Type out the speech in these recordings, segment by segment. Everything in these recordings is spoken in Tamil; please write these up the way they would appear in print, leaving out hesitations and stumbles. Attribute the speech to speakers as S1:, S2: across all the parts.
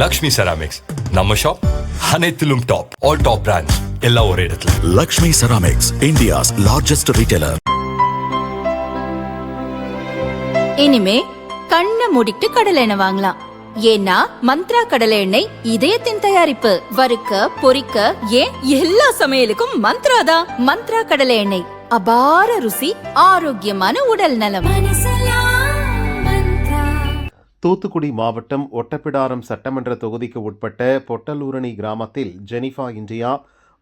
S1: லக்ஷ்மி செராமிக்ஸ் நம்ம ஷாப் அனைத்திலும் டாப். ஆல் டாப் பிராண்ட்ஸ் எல்லாம் ஒரே இடத்துல.
S2: Lakshmi ceramics, India's largest retailer.
S3: இனிமே கண்ணை மூடிட்டு கடலை எண்ணெய் வாங்கலாம். ஏன்னா மந்த்ரா கடலை எண்ணெய் இதயத்தின் தயாரிப்பு. வறுக்க, பொரிக்க, ஏன் எல்லா சமையலுக்கும் மந்த்ரா தான். மந்த்ரா கடலை எண்ணெய், அபார ருசி, ஆரோக்கியமான உடல் நலம்.
S4: தூத்துக்குடி மாவட்டம் ஒட்டப்பிடாரம் சட்டமன்ற தொகுதிக்கு உட்பட்ட பொட்டலூரணி கிராமத்தில் ஜெனிஃபா இந்தியா,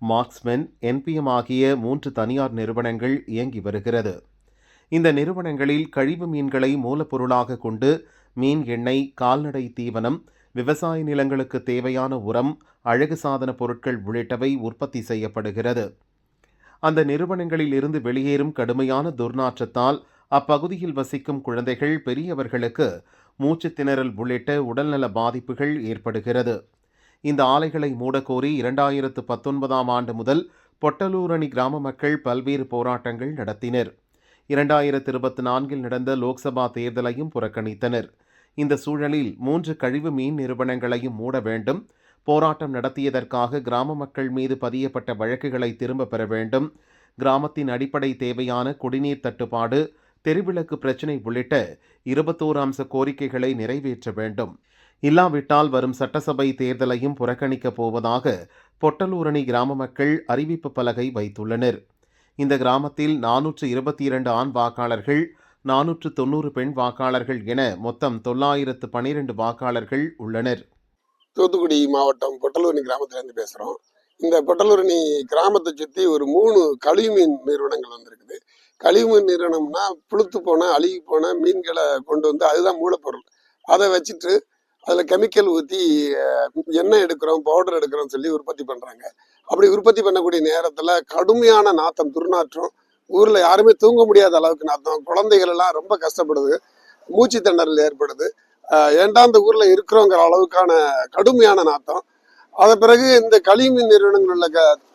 S4: மார்க்ஸ்மென், என்பிஎம் ஆகிய 3 தனியார் நிறுவனங்கள் இயங்கி வருகிறது. இந்த நிறுவனங்களில் கழிவு மீன்களை மூலப்பொருளாக கொண்டு மீன் எண்ணெய், கால்நடை தீவனம், விவசாய நிலங்களுக்கு தேவையான உரம், அழகு சாதன பொருட்கள் உள்ளிட்டவை உற்பத்தி செய்யப்படுகிறது. அந்த நிறுவனங்களில் இருந்து வெளியேறும் கடுமையான துர்நாற்றத்தால் அப்பகுதியில் வசிக்கும் குழந்தைகள், பெரியவர்களுக்கு மூச்சு திணறல் உள்ளிட்ட உடல்நல பாதிப்புகள் ஏற்படுகிறது. இந்த ஆலைகளை மூடக்கோரி 2019ஆம் ஆண்டு முதல் பொட்டலூரணி கிராம மக்கள் பல்வேறு போராட்டங்கள் நடத்தினர். 2024இல் நடந்த லோக்சபா தேர்தலையும் புறக்கணித்தனர். இந்த சூழலில் 3 கழிவு மீன் நிறுவனங்களையும் மூட வேண்டும், போராட்டம் நடத்தியதற்காக கிராம மக்கள் மீது பதியப்பட்ட வழக்குகளை திரும்ப பெற வேண்டும், கிராமத்தின் அடிப்படை தேவையான குடிநீர் தட்டுப்பாடு, தெருவிளக்கு பிரச்சினை உள்ளிட்ட 21 அம்ச கோரிக்கைகளை நிறைவேற்ற வேண்டும். இல்லாவிட்டால் வரும் சட்டசபை தேர்தலையும் புறக்கணிக்கப் போவதாக பொட்டலூரணி கிராம மக்கள் அறிவிப்பு பலகை வைத்துள்ளனர். இந்த கிராமத்தில் 422 ஆண் வாக்காளர்கள், 490 பெண் வாக்காளர்கள் என மொத்தம் 912 வாக்காளர்கள் உள்ளனர்.
S5: தூத்துக்குடி மாவட்டம் பொட்டலூரணி கிராமத்திலேருந்து பேசுகிறோம். இந்த பொட்டலூரணி கிராமத்தை சுற்றி ஒரு 3 கழிவுமீன் நிறுவனங்கள் வந்திருக்குது. கழிவுமீன் நிறுவனம்னா புளுத்து போன, அழுகி போன மீன்களை கொண்டு வந்து அதுதான் மூலப்பொருள். அதை வச்சுட்டு அதில் கெமிக்கல் ஊற்றி எண்ணெய் எடுக்கிறோம், பவுடர் எடுக்கிறோம் சொல்லி உற்பத்தி பண்ணுறாங்க. அப்படி உற்பத்தி பண்ணக்கூடிய நேரத்தில் கடுமையான நாத்தம், துர்நாற்றம், ஊரில் யாருமே தூங்க முடியாத அளவுக்கு நாத்தம், குழந்தைகள் எல்லாம் ரொம்ப கஷ்டப்படுது, மூச்சு திணறல் ஏற்படுது. ஏண்டா இந்த ஊரில் இருக்கிறோங்கிற அளவுக்கான கடுமையான நாத்தம். அதன் பிறகு இந்த கழிவுமீன் நிறுவனங்கள் உள்ள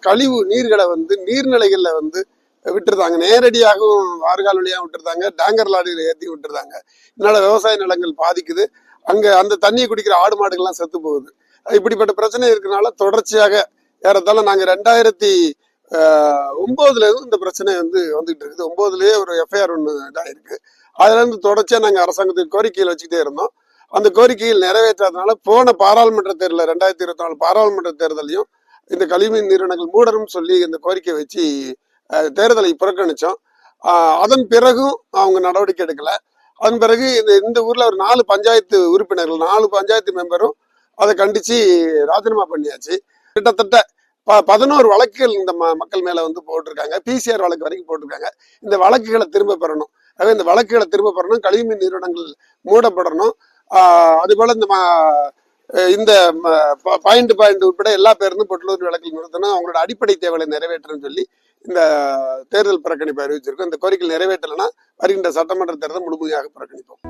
S5: கழிவு நீர்களை வந்து நீர்நிலைகளில் வந்து விட்டுருந்தாங்க. நேரடியாகவும் வார்கால் வழியாக விட்டுருந்தாங்க, டேங்கர் லாரியில் ஏற்றி விட்டுருந்தாங்க. இதனால விவசாய நிலங்கள் பாதிக்குது. அங்கே அந்த தண்ணியை குடிக்கிற ஆடு மாடுகள்லாம் செத்து போகுது. இப்படிப்பட்ட பிரச்சனை இருக்கிறனால தொடர்ச்சியாக ஏறத்தாலும் நாங்கள் 2009 இந்த பிரச்சனை வந்துட்டு இருக்குது. 9 ஒரு எஃப்ஐஆர் ஒன்று இதாகிருக்கு. அதுலேருந்து தொடர்ச்சியாக நாங்கள் அரசாங்கத்துக்கு கோரிக்கையில் வச்சுக்கிட்டே இருந்தோம். அந்த கோரிக்கையில் நிறைவேற்றாதனால போன பாராளுமன்ற தேர்தலில் 2024 பாராளுமன்ற தேர்தலையும் இந்த கழிவுநீர் நிறுவனங்கள் மூடணும்னு சொல்லி இந்த கோரிக்கை வச்சு தேர்தலை புறக்கணித்தோம். அதன் பிறகும் அவங்க நடவடிக்கை எடுக்கலை. அதன் பிறகு இந்த ஊரில் ஒரு 4 பஞ்சாயத்து உறுப்பினர்கள், 4 பஞ்சாயத்து மெம்பரும் அதை கண்டித்து ராஜினாமா பண்ணியாச்சு. கிட்டத்தட்ட 11 வழக்குகள் இந்த மக்கள் மேலே போட்டிருக்காங்க. பிசிஆர் வழக்கு வரைக்கும் போட்டிருக்காங்க. இந்த வழக்குகளை திரும்ப பெறணும். ஆகவே இந்த வழக்குகளை திரும்ப பெறணும், கழிவுநீர் நிறுவனங்கள் மூடப்படணும். அதுபோல் இந்த பாயிண்ட் உட்பட எல்லா பேருந்தும் பொட்டலூர் வழக்கில் நிறுத்தணும், அவங்களோட அடிப்படை தேவைகளை நிறைவேற்றணும்னு சொல்லி இந்த தேர்தல் புறக்கணிப்பு அறிவிச்சிருக்கோம். இந்த கோரிக்கை நிறைவேற்றலைன்னா வருகின்ற சட்டமன்ற தேர்தல் முழுமையாக புறக்கணிப்போம்.